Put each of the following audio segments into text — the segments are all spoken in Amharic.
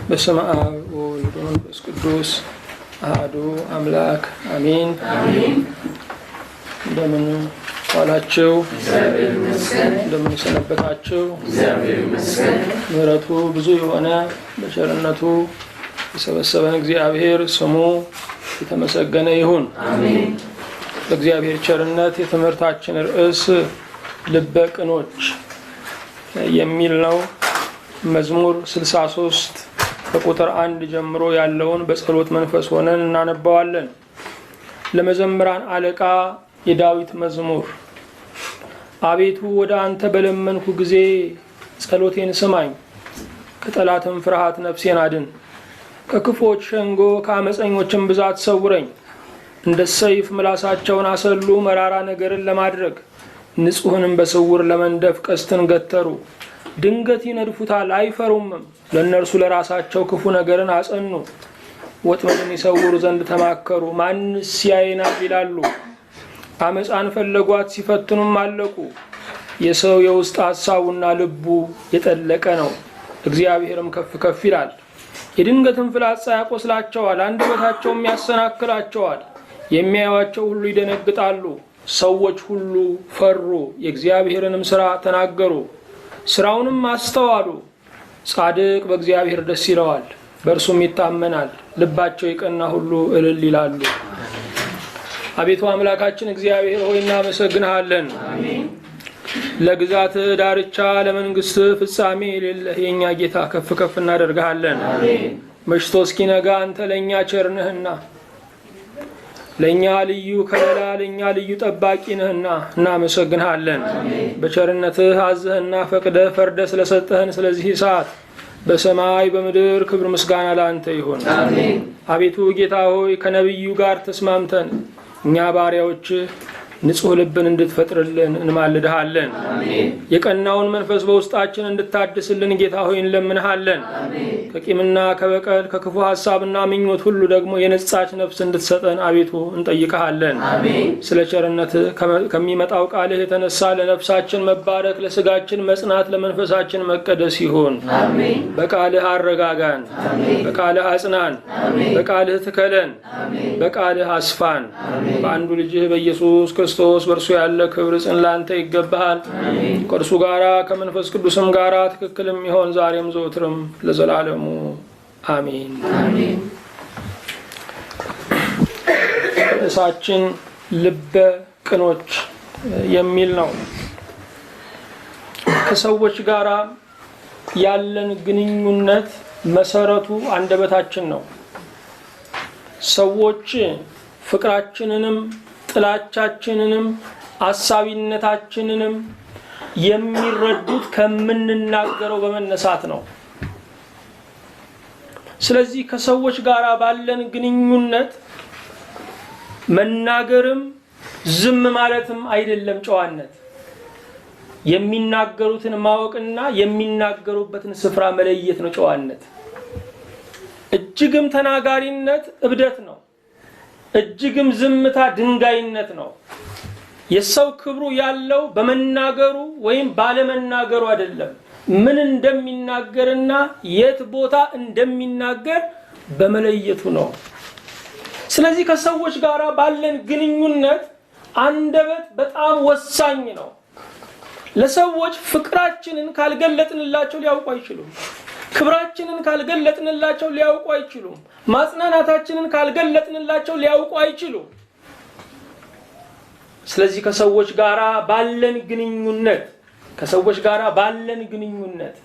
በስመ አብ ወወልድ ወመንፈስ ቅዱስ አሐዱ አምላክ አሜን። እንደምን ዋላችሁ? እንደምን ሰነበታችሁ? ምሕረቱ ብዙ የሆነ በቸርነቱ የሰበሰበን እግዚአብሔር ስሙ የተመሰገነ ይሁን። በእግዚአብሔር ቸርነት የትምህርታችን ርዕስ ልበ ቅኖች የሚል ነው። መዝሙር 63 ከቁጥር 1 ጀምሮ ያለውን በጸሎት መንፈስ ሆነን እናነባዋለን። ለመዘምራን አለቃ የዳዊት መዝሙር። አቤቱ ወደ አንተ በለመንኩ ጊዜ ጸሎቴን ስማኝ፣ ከጠላትም ፍርሃት ነፍሴን አድን። ከክፎች ሸንጎ ከአመፀኞችም ብዛት ሰውረኝ። እንደ ሰይፍ ምላሳቸውን አሰሉ መራራ ነገርን ለማድረግ፣ ንጹሕንም በስውር ለመንደፍ ቀስትን ገተሩ። ድንገት ይነድፉታል አይፈሩምም። ለእነርሱ ለራሳቸው ክፉ ነገርን አጸኑ። ወጥመድን ይሰውሩ ዘንድ ተማከሩ። ማንስ ያየናል ይላሉ። አመፃን ፈለጓት ሲፈትኑም አለቁ። የሰው የውስጥ ሐሳቡና ልቡ የጠለቀ ነው፣ እግዚአብሔርም ከፍ ከፍ ይላል። የድንገትን ፍላጻ ያቆስላቸዋል፣ አንደበታቸውም ያሰናክላቸዋል። የሚያዩአቸው ሁሉ ይደነግጣሉ። ሰዎች ሁሉ ፈሩ፣ የእግዚአብሔርንም ሥራ ተናገሩ፣ ስራውንም አስተዋሉ። ጻድቅ በእግዚአብሔር ደስ ይለዋል፣ በእርሱም ይታመናል። ልባቸው የቀና ሁሉ እልል ይላሉ። አቤቱ አምላካችን እግዚአብሔር ሆይ እናመሰግንሃለን። ለግዛትህ ዳርቻ ለመንግስትህ ፍጻሜ የሌለህ የእኛ ጌታ ከፍ ከፍ እናደርግሃለን። መሽቶ እስኪነጋ አንተ ለእኛ ቸርነህና ለእኛ ልዩ ከለላ ለእኛ ልዩ ጠባቂ ነህና እናመሰግንሃለን። በቸርነትህ አዘህና ፈቅደህ ፈርደህ ስለሰጠህን ስለዚህ ሰዓት በሰማይ በምድር ክብር ምስጋና ለአንተ ይሁን። አቤቱ ጌታ ሆይ ከነቢዩ ጋር ተስማምተን እኛ ባሪያዎችህ ንጹሕ ልብን እንድትፈጥርልን እንማልድሃለን። የቀናውን መንፈስ በውስጣችን እንድታድስልን ጌታ ሆይ እንለምንሃለን። ከቂምና ከበቀል ከክፉ ሐሳብና ምኞት ሁሉ ደግሞ የነጻች ነፍስ እንድትሰጠን አቤቱ እንጠይቀሃለን። ስለ ቸርነትህ ከሚመጣው ቃልህ የተነሳ ለነፍሳችን መባረክ፣ ለስጋችን መጽናት፣ ለመንፈሳችን መቀደስ ይሁን። በቃልህ አረጋጋን፣ በቃልህ አጽናን፣ በቃልህ ትከለን፣ በቃልህ አስፋን። በአንዱ ልጅህ በኢየሱስ ክርስቶስ በእርሱ ያለ ክብር ጽን ላንተ ይገባሃል። ከእርሱ ጋራ ከመንፈስ ቅዱስም ጋራ ትክክልም ይሆን ዛሬም ዘወትርም ለዘላለሙ አሜን። ርዕሳችን ልበ ቅኖች የሚል ነው። ከሰዎች ጋራ ያለን ግንኙነት መሰረቱ አንደበታችን ነው። ሰዎች ፍቅራችንንም ጥላቻችንንም አሳቢነታችንንም የሚረዱት ከምንናገረው በመነሳት ነው። ስለዚህ ከሰዎች ጋር ባለን ግንኙነት መናገርም ዝም ማለትም አይደለም ጨዋነት። የሚናገሩትን ማወቅና የሚናገሩበትን ስፍራ መለየት ነው ጨዋነት። እጅግም ተናጋሪነት እብደት ነው። እጅግም ዝምታ ድንጋይነት ነው። የሰው ክብሩ ያለው በመናገሩ ወይም ባለመናገሩ አይደለም፣ ምን እንደሚናገርና የት ቦታ እንደሚናገር በመለየቱ ነው። ስለዚህ ከሰዎች ጋር ባለን ግንኙነት አንደበት በጣም ወሳኝ ነው። ለሰዎች ፍቅራችንን ካልገለጥንላቸው ሊያውቁ አይችሉም። ክብራችንን ካልገለጥንላቸው ሊያውቁ አይችሉም። ማጽናናታችንን ካልገለጥንላቸው ሊያውቁ አይችሉም። ስለዚህ ከሰዎች ጋር ባለን ግንኙነት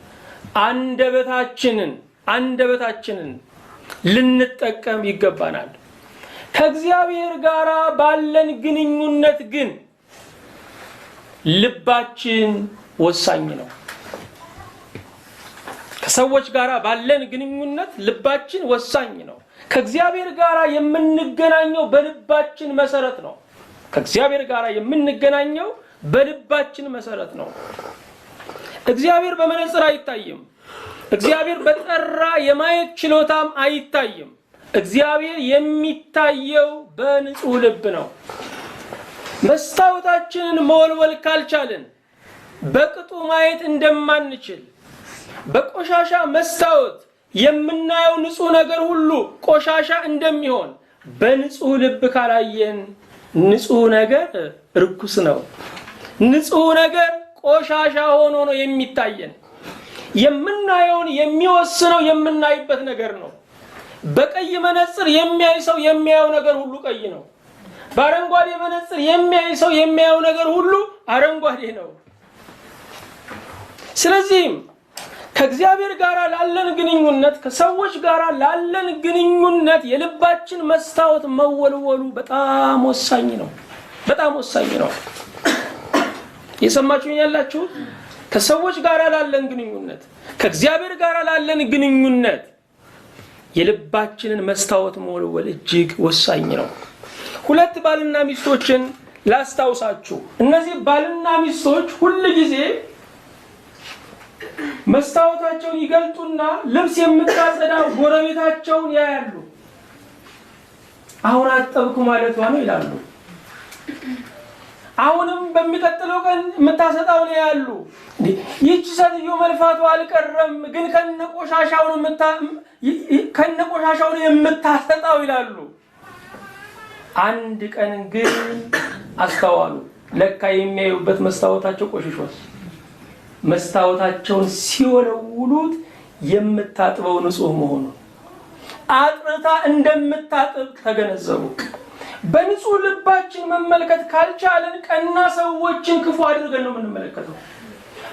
አንደበታችንን ልንጠቀም ይገባናል። ከእግዚአብሔር ጋር ባለን ግንኙነት ግን ልባችን ወሳኝ ነው። ከሰዎች ጋር ባለን ግንኙነት ልባችን ወሳኝ ነው። ከእግዚአብሔር ጋር የምንገናኘው በልባችን መሰረት ነው። ከእግዚአብሔር ጋር የምንገናኘው በልባችን መሰረት ነው። እግዚአብሔር በመነጽር አይታይም። እግዚአብሔር በጠራ የማየት ችሎታም አይታይም። እግዚአብሔር የሚታየው በንጹህ ልብ ነው። መስታወታችንን መወልወል ካልቻልን በቅጡ ማየት እንደማንችል፣ በቆሻሻ መስታወት የምናየው ንጹህ ነገር ሁሉ ቆሻሻ እንደሚሆን በንጹህ ልብ ካላየን ንጹህ ነገር ርኩስ ነው። ንጹህ ነገር ቆሻሻ ሆኖ ነው የሚታየን። የምናየውን የሚወስነው የምናይበት ነገር ነው። በቀይ መነጽር የሚያይ ሰው የሚያየው ነገር ሁሉ ቀይ ነው። በአረንጓዴ መነጽር የሚያይ ሰው የሚያየው ነገር ሁሉ አረንጓዴ ነው። ስለዚህም ከእግዚአብሔር ጋር ላለን ግንኙነት፣ ከሰዎች ጋር ላለን ግንኙነት የልባችን መስታወት መወልወሉ በጣም ወሳኝ ነው። በጣም ወሳኝ ነው። የሰማችሁኝ ያላችሁ? ከሰዎች ጋር ላለን ግንኙነት፣ ከእግዚአብሔር ጋር ላለን ግንኙነት የልባችንን መስታወት መወልወል እጅግ ወሳኝ ነው። ሁለት ባልና ሚስቶችን ላስታውሳችሁ። እነዚህ ባልና ሚስቶች ሁል ጊዜ መስታወታቸውን ይገልጡና ልብስ የምታጸዳ ጎረቤታቸውን ያያሉ። አሁን አጠብኩ ማለቷ ነው ይላሉ። አሁንም በሚቀጥለው ቀን የምታሰጣው ነው ያሉ። ይህች ሴትዮ መልፋቷ አልቀረም፣ ግን ከነቆሻሻው ነው የምታሰጣው ይላሉ። አንድ ቀን ግን አስተዋሉ። ለካ የሚያዩበት መስታወታቸው ቆሽሿል። መስታወታቸውን ሲወለውሉት የምታጥበው ንጹህ መሆኑን አጥርታ እንደምታጥብ ተገነዘቡ። በንጹህ ልባችን መመልከት ካልቻለን ቀና ሰዎችን ክፉ አድርገን ነው የምንመለከተው።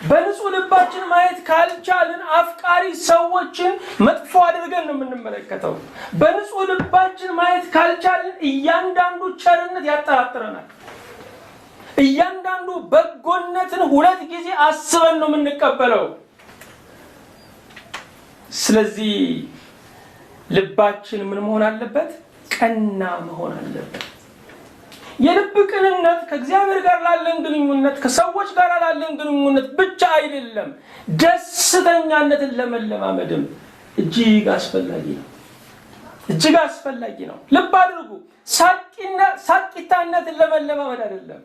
በንጹህ ልባችን ማየት ካልቻለን አፍቃሪ ሰዎችን መጥፎ አድርገን ነው የምንመለከተው። በንጹህ ልባችን ማየት ካልቻለን እያንዳንዱ ቸርነት ያጠራጥረናል። እያንዳንዱ በጎነትን ሁለት ጊዜ አስበን ነው የምንቀበለው። ስለዚህ ልባችን ምን መሆን አለበት? ቀና መሆን አለበት። የልብ ቅንነት ከእግዚአብሔር ጋር ላለን ግንኙነት፣ ከሰዎች ጋር ላለን ግንኙነት ብቻ አይደለም፣ ደስተኛነትን ለመለማመድም እጅግ አስፈላጊ ነው። እጅግ አስፈላጊ ነው። ልብ አድርጉ። ሳቂታነትን ለመለማመድ አይደለም፣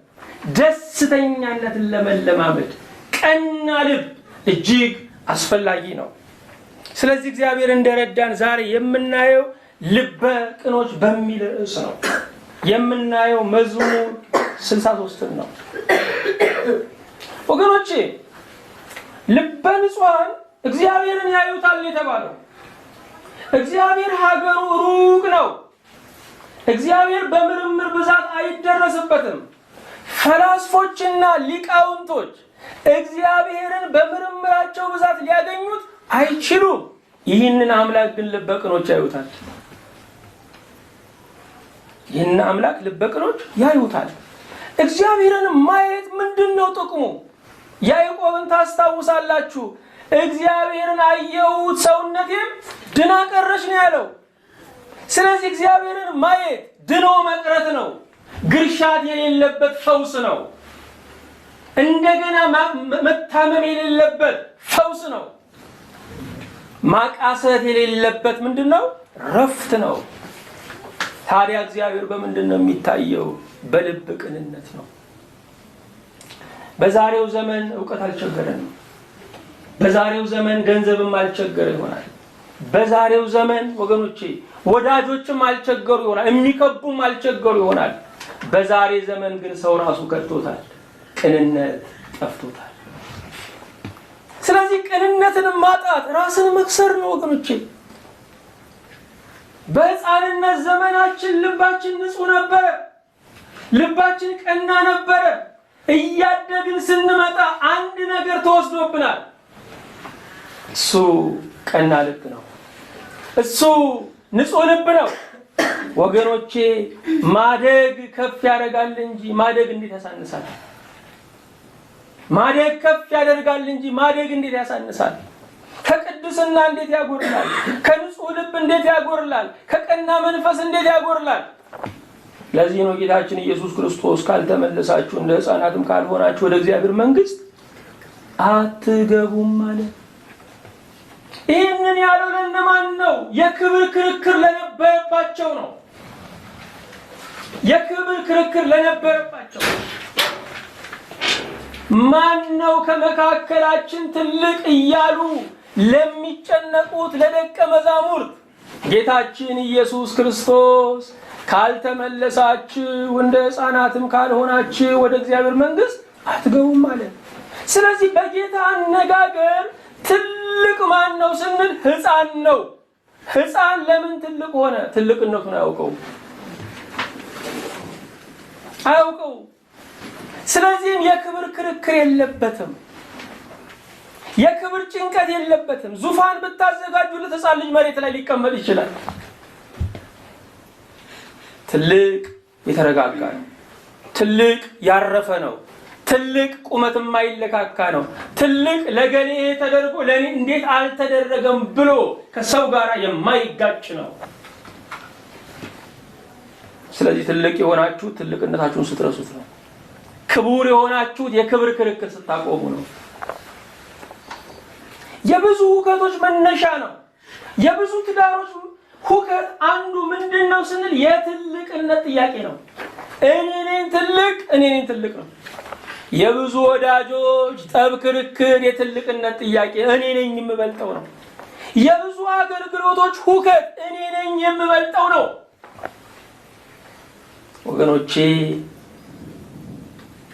ደስተኛነትን ለመለማመድ ቀና ልብ እጅግ አስፈላጊ ነው። ስለዚህ እግዚአብሔር እንደረዳን ዛሬ የምናየው ልበ ቅኖች በሚል ርዕስ ነው። የምናየው መዝሙር 63 ነው። ወገኖቼ ልበ ንጹሐን እግዚአብሔርን ያዩታል የተባለው እግዚአብሔር ሀገሩ ሩቅ ነው። እግዚአብሔር በምርምር ብዛት አይደረስበትም። ፈላስፎችና ሊቃውንቶች እግዚአብሔርን በምርምራቸው ብዛት ሊያገኙት አይችሉም። ይህንን አምላክ ግን ልበ ቅኖች ያዩታል። ይህንን አምላክ ልበ ቅኖች ያዩታል። እግዚአብሔርን ማየት ምንድነው ጥቅሙ? ያዕቆብን ታስታውሳላችሁ። እግዚአብሔርን አየሁት ሰውነቴም ድና ቀረች ነው ያለው። ስለዚህ እግዚአብሔርን ማየት ድኖ መቅረት ነው። ግርሻት የሌለበት ፈውስ ነው። እንደገና መታመም የሌለበት ፈውስ ነው። ማቃሰት የሌለበት ምንድነው? ረፍት ነው። ታዲያ እግዚአብሔር በምንድነው የሚታየው? በልብ ቅንነት ነው። በዛሬው ዘመን ዕውቀት አልቸገረንም። በዛሬው ዘመን ገንዘብም አልቸገረ ይሆናል። በዛሬው ዘመን ወገኖቼ ወዳጆችም አልቸገሩ ይሆናል፣ የሚከቡም አልቸገሩ ይሆናል። በዛሬ ዘመን ግን ሰው ራሱ ከድቶታል፣ ቅንነት ጠፍቶታል። ስለዚህ ቅንነትን ማጣት ራስን መክሰር ነው ወገኖቼ። በሕፃንነት ዘመናችን ልባችን ንጹህ ነበረ፣ ልባችን ቀና ነበረ። እያደግን ስንመጣ አንድ ነገር ተወስዶብናል። እሱ ቀና ልብ ነው። እሱ ንጹህ ልብ ነው። ወገኖቼ ማደግ ከፍ ያደርጋል እንጂ ማደግ እንዴት ያሳንሳል? ማደግ ከፍ ያደርጋል እንጂ ማደግ እንዴት ያሳንሳል? ከቅድስና እንዴት ያጎርላል? ከንጹህ ልብ እንዴት ያጎርላል? ከቀና መንፈስ እንዴት ያጎርላል? ለዚህ ነው ጌታችን ኢየሱስ ክርስቶስ ካልተመለሳችሁ እንደ ሕፃናትም ካልሆናችሁ ወደ እግዚአብሔር መንግሥት አትገቡም ማለት። ይህንን ያለው ለእነማን ነው? የክብር ክርክር ለነበረባቸው ነው። የክብር ክርክር ለነበረባቸው ማን ነው ከመካከላችን ትልቅ እያሉ ለሚጨነቁት ለደቀ መዛሙርት ጌታችን ኢየሱስ ክርስቶስ ካልተመለሳችሁ እንደ ሕፃናትም ካልሆናችሁ ወደ እግዚአብሔር መንግሥት አትገቡም ማለት። ስለዚህ በጌታ አነጋገር ትልቅ ማን ነው ስንል ሕፃን ነው። ሕፃን ለምን ትልቅ ሆነ? ትልቅነቱን አያውቀው። ስለዚህም የክብር ክርክር የለበትም። የክብር ጭንቀት የለበትም። ዙፋን ብታዘጋጁለት ሕፃን ልጅ መሬት ላይ ሊቀመጥ ይችላል። ትልቅ የተረጋጋ ነው። ትልቅ ያረፈ ነው። ትልቅ ቁመት የማይለካካ ነው። ትልቅ ለገሌ ተደርጎ ለኔ እንዴት አልተደረገም ብሎ ከሰው ጋር የማይጋጭ ነው። ስለዚህ ትልቅ የሆናችሁ ትልቅነታችሁን ስትረሱት ነው። ክቡር የሆናችሁት የክብር ክርክር ስታቆሙ ነው። የብዙ ሁከቶች መነሻ ነው። የብዙ ትዳሮች ሁከት አንዱ ምንድን ነው ስንል የትልቅነት ጥያቄ ነው። እኔ ነኝ ትልቅ ነው። የብዙ ወዳጆች ጠብ፣ ክርክር የትልቅነት ጥያቄ እኔ ነኝ የምበልጠው ነው። የብዙ አገልግሎቶች ሁከት እኔ ነኝ የምበልጠው ነው። ወገኖቼ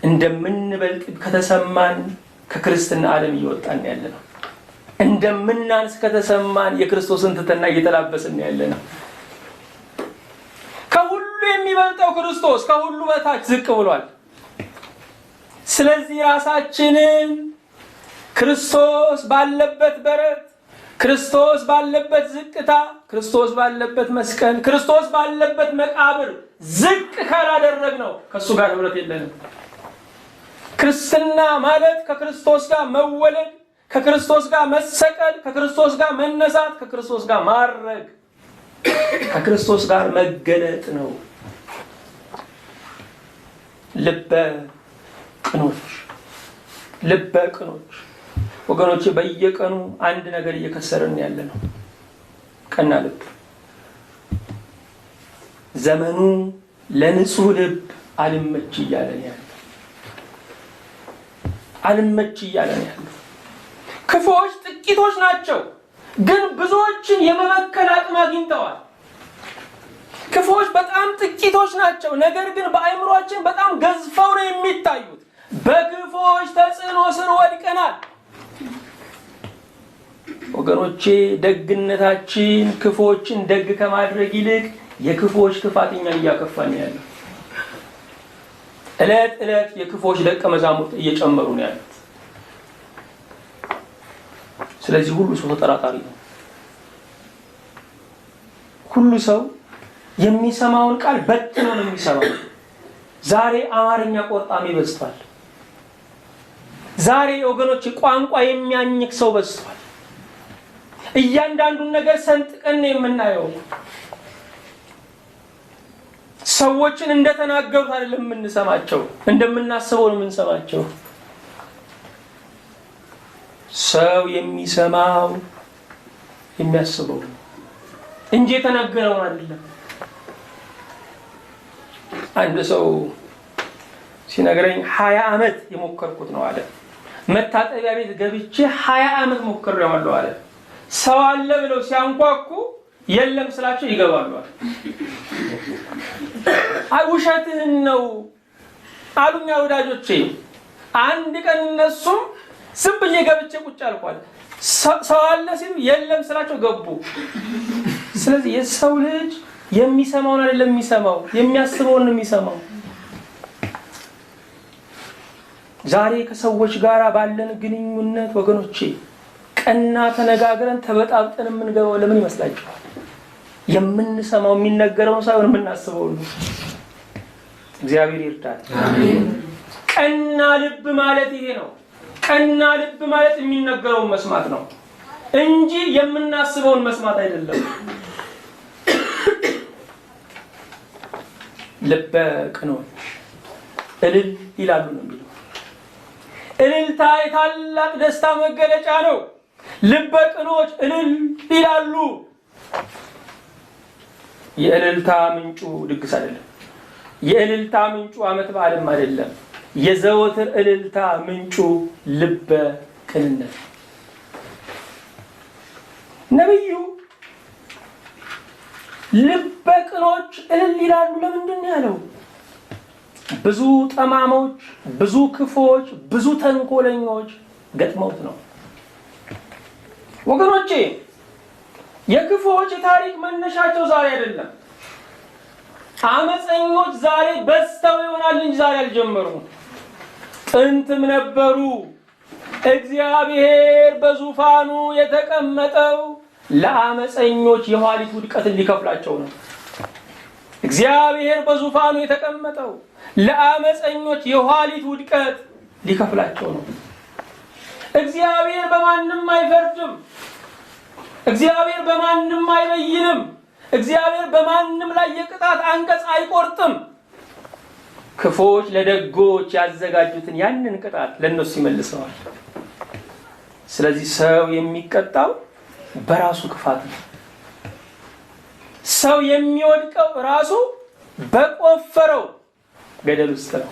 እንደምንበልጥ ከተሰማን ከክርስትና ዓለም እየወጣን ያለ ነው። እንደምናንስ ከተሰማን የክርስቶስን ትሕትና እየተላበስን ያለ ነው። ከሁሉ የሚበልጠው ክርስቶስ ከሁሉ በታች ዝቅ ብሏል። ስለዚህ ራሳችንን ክርስቶስ ባለበት በረት፣ ክርስቶስ ባለበት ዝቅታ፣ ክርስቶስ ባለበት መስቀል፣ ክርስቶስ ባለበት መቃብር ዝቅ ካላደረግነው ከእሱ ጋር ህብረት የለንም። ክርስትና ማለት ከክርስቶስ ጋር መወለድ፣ ከክርስቶስ ጋር መሰቀል፣ ከክርስቶስ ጋር መነሳት፣ ከክርስቶስ ጋር ማረግ፣ ከክርስቶስ ጋር መገለጥ ነው። ልበ ቅኖች ወገኖቼ በየቀኑ አንድ ነገር እየከሰርን ያለ ነው። ቀና ልብ። ዘመኑ ለንጹህ ልብ አልመች እያለን ያለ ክፉዎች ጥቂቶች ናቸው፣ ግን ብዙዎችን የመበከል አቅም አግኝተዋል። ክፉዎች በጣም ጥቂቶች ናቸው፣ ነገር ግን በአእምሯችን በጣም ገዝፈው ነው የሚታዩት። በክፉዎች ተጽዕኖ ስር ወድቀናል። ወገኖቼ ደግነታችን ክፉዎችን ደግ ከማድረግ ይልቅ የክፉዎች ክፋት እኛን እያከፋን ያለው። ዕለት ዕለት የክፉዎች ደቀ መዛሙርት እየጨመሩ ነው ያሉት። ስለዚህ ሁሉ ሰው ተጠራጣሪ ነው። ሁሉ ሰው የሚሰማውን ቃል በትኖ ነው የሚሰማው። ዛሬ አማርኛ ቆርጣሚ በዝቷል። ዛሬ ወገኖች ቋንቋ የሚያኝክ ሰው በዝቷል። እያንዳንዱን ነገር ሰንጥቀን ነው የምናየው። ሰዎችን እንደተናገሩት አይደለም የምንሰማቸው፣ እንደምናስበው ነው የምንሰማቸው። ሰው የሚሰማው የሚያስበው እንጂ የተናገረውን አይደለም። አንድ ሰው ሲነግረኝ 20 ዓመት የሞከርኩት ነው አለ። መታጠቢያ ቤት ገብቼ 20 ዓመት ሞክሬዋለሁ አለ። ሰው አለ ብለው ሲያንኳኩ የለም ስላቸው ይገባሉ አለ። አይ ውሸትህን ነው አሉኛ ወዳጆቼ። አንድ ቀን እነሱም ዝም ብዬ ገብቼ ቁጭ አልኳል። ሰው አለ ሲሉ የለም ስላቸው ገቡ። ስለዚህ የሰው ልጅ የሚሰማውን አይደለም የሚሰማው፣ የሚያስበውን ነው የሚሰማው። ዛሬ ከሰዎች ጋር ባለን ግንኙነት ወገኖቼ ቀና ተነጋግረን ተበጣብጠን የምንገባው ለምን ይመስላችኋል? የምንሰማው የሚነገረውን ሳይሆን የምናስበው ነው። እግዚአብሔር ይርዳል። አሜን። ቀና ልብ ማለት ይሄ ነው። ቀና ልብ ማለት የሚነገረውን መስማት ነው እንጂ የምናስበውን መስማት አይደለም። ልበ ቅኖች እልል ይላሉ ነው የሚለው። እልልታ የታላቅ ደስታ መገለጫ ነው። ልበ ቅኖች እልል ይላሉ። የእልልታ ምንጩ ድግስ አይደለም። የእልልታ ምንጩ ዓመት በዓልም አይደለም። የዘወትር እልልታ ምንጩ ልበ ቅንነት። ነብዩ ልበ ቅኖች እልል ይላሉ ለምንድን ነው ያለው? ብዙ ጠማሞች፣ ብዙ ክፎች፣ ብዙ ተንኮለኞች ገጥመውት ነው። ወገኖቼ የክፎች የታሪክ መነሻቸው ዛሬ አይደለም። አመፀኞች ዛሬ በዝተው ይሆናል እንጂ ዛሬ አልጀመሩም። ጥንትም ነበሩ። እግዚአብሔር በዙፋኑ የተቀመጠው ለአመፀኞች የኋሊት ውድቀትን ሊከፍላቸው ነው። እግዚአብሔር በዙፋኑ የተቀመጠው ለአመፀኞች የኋሊት ውድቀት ሊከፍላቸው ነው። እግዚአብሔር በማንም አይፈርድም። እግዚአብሔር በማንም አይበይንም። እግዚአብሔር በማንም ላይ የቅጣት አንቀጽ አይቆርጥም። ክፎች ለደጎች ያዘጋጁትን ያንን ቅጣት ለነሱ ይመልሰዋል። ስለዚህ ሰው የሚቀጣው በራሱ ክፋት ነው። ሰው የሚወድቀው ራሱ በቆፈረው ገደል ውስጥ ነው።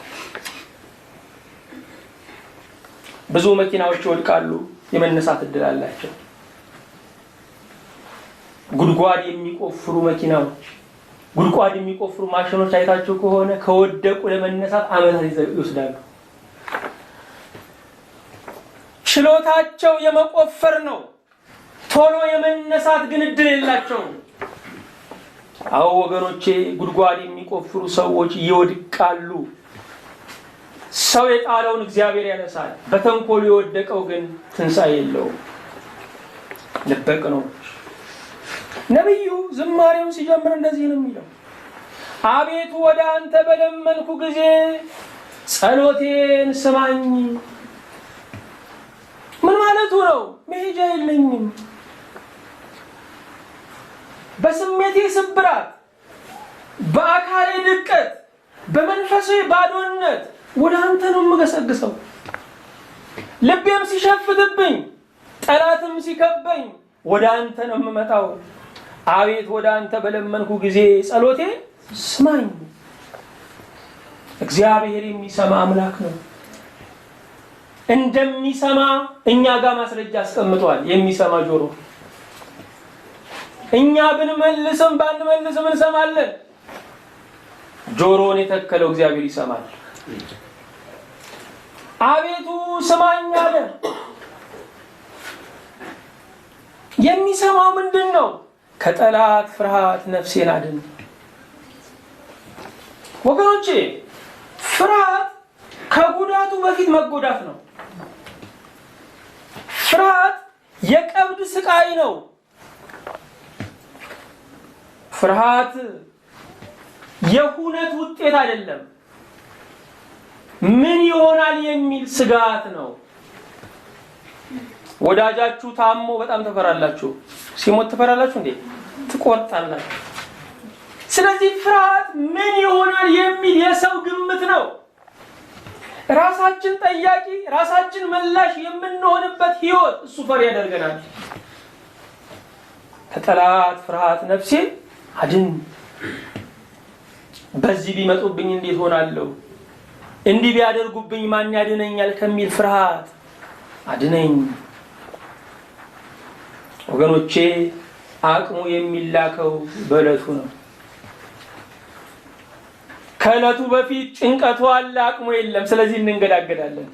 ብዙ መኪናዎች ይወድቃሉ፣ የመነሳት እድል አላቸው። ጉድጓድ የሚቆፍሩ መኪናዎች፣ ጉድጓድ የሚቆፍሩ ማሽኖች አይታችሁ ከሆነ ከወደቁ ለመነሳት ዓመታት ይወስዳሉ። ችሎታቸው የመቆፈር ነው፣ ቶሎ የመነሳት ግን እድል የላቸውም። አዎ ወገኖቼ፣ ጉድጓድ የሚቆፍሩ ሰዎች ይወድቃሉ። ሰው የጣለውን እግዚአብሔር ያነሳል። በተንኮሉ የወደቀው ግን ትንሣኤ የለውም። ልበ ቅኖች። ነብዩ ዝማሬውን ሲጀምር እንደዚህ ነው የሚለው፣ አቤቱ ወደ አንተ በለመንኩ ጊዜ ጸሎቴን ስማኝ። ምን ማለቱ ነው? መሄጃ የለኝም። በስሜቴ ስብራት፣ በአካሌ ድቀት፣ በመንፈሴ ባዶነት ወደ አንተ ነው የምገሰግሰው። ልቤም ሲሸፍትብኝ፣ ጠላትም ሲከበኝ ወደ አንተ ነው የምመጣው። አቤት ወደ አንተ በለመንኩ ጊዜ ጸሎቴ ስማኝ። እግዚአብሔር የሚሰማ አምላክ ነው። እንደሚሰማ እኛ ጋር ማስረጃ አስቀምጧል። የሚሰማ ጆሮ። እኛ ብንመልስም ባንመልስም እንሰማለን። ጆሮን የተከለው እግዚአብሔር ይሰማል። አቤቱ ስማኝ አለ። የሚሰማው ምንድን ነው? ከጠላት ፍርሃት ነፍሴን አድን። ወገኖቼ ፍርሃት ከጉዳቱ በፊት መጎዳት ነው። ፍርሃት የቀብድ ስቃይ ነው። ፍርሃት የሁነት ውጤት አይደለም። ምን ይሆናል የሚል ስጋት ነው። ወዳጃችሁ ታሞ በጣም ተፈራላችሁ። ሲሞት ተፈራላችሁ እንዴ? ትቆርጣላችሁ። ስለዚህ ፍርሃት ምን ይሆናል የሚል የሰው ግምት ነው። ራሳችን ጠያቂ፣ ራሳችን መላሽ የምንሆንበት ህይወት እሱ ፈሪ ያደርገናል። ከጠላት ፍርሃት ነፍሴ አድን። በዚህ ቢመጡብኝ እንዴት ሆናለሁ? እንዲህ ቢያደርጉብኝ ማን ያድነኛል ከሚል ፍርሃት አድነኝ። ወገኖቼ አቅሙ የሚላከው በዕለቱ ነው። ከዕለቱ በፊት ጭንቀቱ አለ፣ አቅሙ የለም። ስለዚህ እንንገዳገዳለን።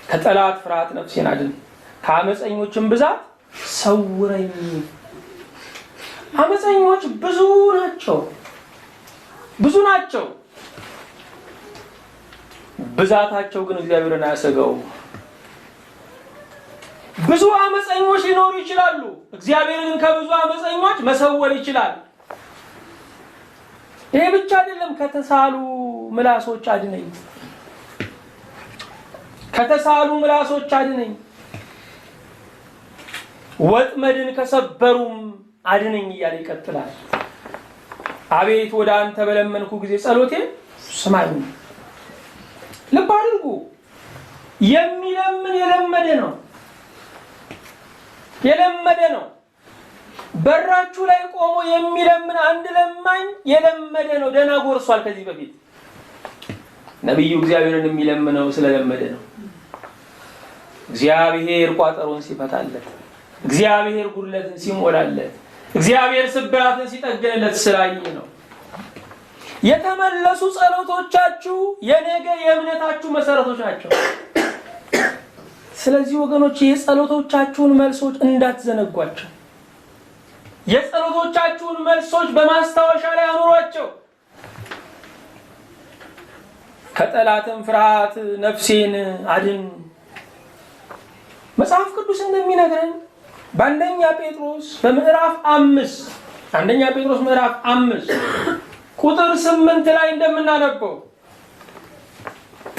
ከጠላት ፍርሃት ነፍሴን አድን፣ ከአመፀኞችም ብዛት ሰውረኝ። አመፀኞች ብዙ ናቸው፣ ብዙ ናቸው። ብዛታቸው ግን እግዚአብሔርን አያሰጋውም። ብዙ አመፀኞች ሊኖሩ ይችላሉ። እግዚአብሔርን ከብዙ አመፀኞች መሰወር ይችላል። ይሄ ብቻ አይደለም። ከተሳሉ ምላሶች አድነኝ፣ ከተሳሉ ምላሶች አድነኝ። ወጥመድን ከሰበሩም አድነኝ እያለ ይቀጥላል። አቤት ወደ አንተ በለመንኩ ጊዜ ጸሎቴን ስማኝ። ልብ አድርጉ። የሚለምን የለመደ ነው። በራችሁ ላይ ቆሞ የሚለምን አንድ ለማኝ የለመደ ነው። ደህና ጎርሷል። ከዚህ በፊት ነቢዩ እግዚአብሔርን የሚለምነው ስለለመደ ነው። እግዚአብሔር ቋጠሮን ሲፈታለት፣ እግዚአብሔር ጉድለትን ሲሞላለት፣ እግዚአብሔር ስብራትን ሲጠግንለት ስላየ ነው። የተመለሱ ጸሎቶቻችሁ የነገ የእምነታችሁ መሰረቶች ናቸው። ስለዚህ ወገኖች የጸሎቶቻችሁን መልሶች እንዳትዘነጓቸው። የጸሎቶቻችሁን መልሶች በማስታወሻ ላይ አኑሯቸው። ከጠላትም ፍርሃት ነፍሴን አድን። መጽሐፍ ቅዱስ እንደሚነግረን በአንደኛ ጴጥሮስ ምዕራፍ 5 ቁጥር 8 ላይ እንደምናነበው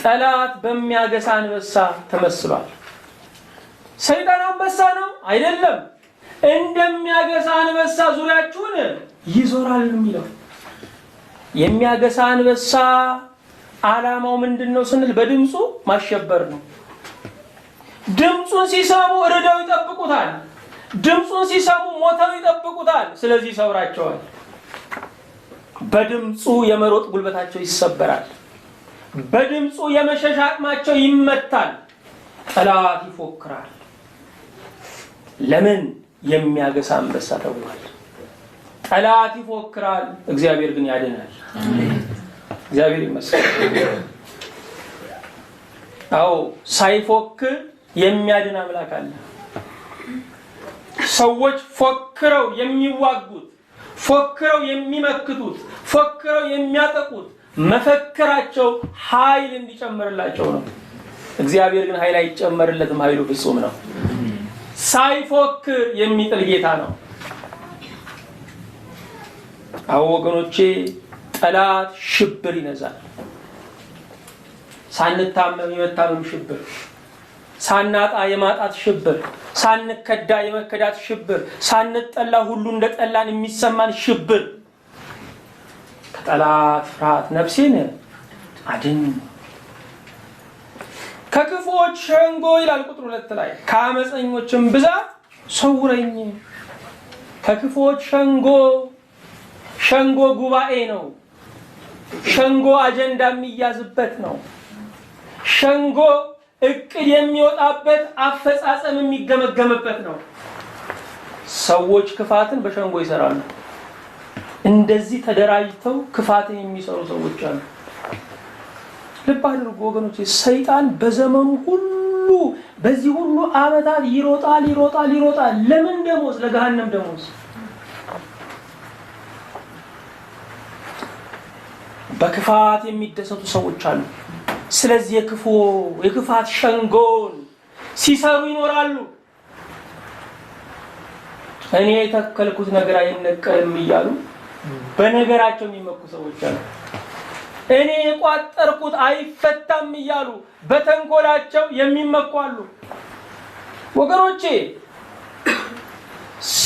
ጠላት በሚያገሳ አንበሳ ተመስሏል። ሰይጣን አንበሳ ነው አይደለም። እንደሚያገሳ አንበሳ ዙሪያችሁን ይዞራል የሚለው የሚያገሳ አንበሳ ዓላማው ምንድነው ስንል በድምፁ ማሸበር ነው። ድምፁን ሲሰሙ እርደው ይጠብቁታል። ድምፁን ሲሰሙ ሞተው ይጠብቁታል። ስለዚህ ይሰብራቸዋል። በድምፁ የመሮጥ ጉልበታቸው ይሰበራል። በድምፁ የመሸሽ አቅማቸው ይመታል። ጠላት ይፎክራል። ለምን? የሚያገሳ አንበሳ ተብሏል። ጠላት ይፎክራል፣ እግዚአብሔር ግን ያድናል። እግዚአብሔር ይመስገን። አዎ ሳይፎክር የሚያድን አምላክ አለ። ሰዎች ፎክረው የሚዋጉት፣ ፎክረው የሚመክቱት፣ ፎክረው የሚያጠቁት መፈክራቸው ኃይል እንዲጨምርላቸው ነው። እግዚአብሔር ግን ኃይል አይጨመርለትም። ኃይሉ ፍጹም ነው። ሳይፎክር የሚጥል ጌታ ነው። አዎ ወገኖቼ ጠላት ሽብር ይነዛል። ሳንታመም የመታመም ሽብር፣ ሳናጣ የማጣት ሽብር፣ ሳንከዳ የመከዳት ሽብር፣ ሳንጠላ ሁሉ እንደጠላን የሚሰማን ሽብር። ከጠላት ፍርሃት ነፍሴን አድን። ከክፉዎች ሸንጎ ይላል ቁጥር 2 ላይ ከአመፀኞችም ብዛት ሰውረኝ። ከክፉዎች ሸንጎ ጉባኤ ነው። ሸንጎ አጀንዳ የሚያዝበት ነው። ሸንጎ እቅድ የሚወጣበት፣ አፈጻጸም የሚገመገምበት ነው። ሰዎች ክፋትን በሸንጎ ይሰራሉ። እንደዚህ ተደራጅተው ክፋትን የሚሰሩ ሰዎች አሉ። ልብ አድርጉ ወገኖች፣ ሰይጣን በዘመኑ ሁሉ በዚህ ሁሉ ዓመታት ይሮጣል። ለምን ደሞዝ? ለገሃነም ደሞዝ። በክፋት የሚደሰቱ ሰዎች አሉ። ስለዚህ የክፋት ሸንጎን ሲሰሩ ይኖራሉ። እኔ የተከልኩት ነገር አይነቀልም እያሉ በነገራቸው የሚመኩ ሰዎች አሉ። እኔ የቋጠርኩት አይፈታም እያሉ በተንኮላቸው የሚመኩ አሉ። ወገኖቼ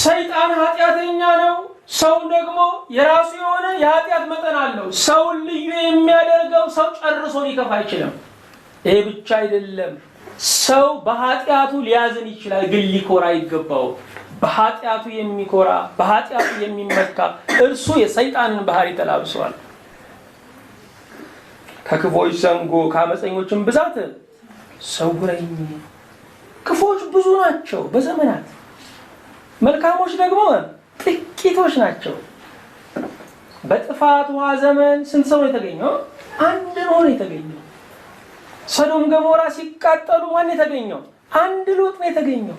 ሰይጣን ኃጢአተኛ ነው። ሰው ደግሞ የራሱ የሆነ የኃጢአት መጠን አለው። ሰውን ልዩ የሚያደርገው ሰው ጨርሶ ሊከፋ አይችልም። ይሄ ብቻ አይደለም። ሰው በኃጢአቱ ሊያዝን ይችላል፣ ግን ሊኮራ አይገባው። በኃጢአቱ የሚኮራ በኃጢአቱ የሚመካ እርሱ የሰይጣንን ባህሪ ተላብሷል። ከክፎች ሸንጎ ከአመፀኞችም ብዛት ሰውረኝ። ክፎች ብዙ ናቸው በዘመናት፣ መልካሞች ደግሞ ጥቂቶች ናቸው። በጥፋት ውሃ ዘመን ስንት ሰው ነው የተገኘው? አንድ ነው የተገኘው። ሰዶም ገሞራ ሲቃጠሉ ማን የተገኘው? አንድ ሎጥ ነው የተገኘው።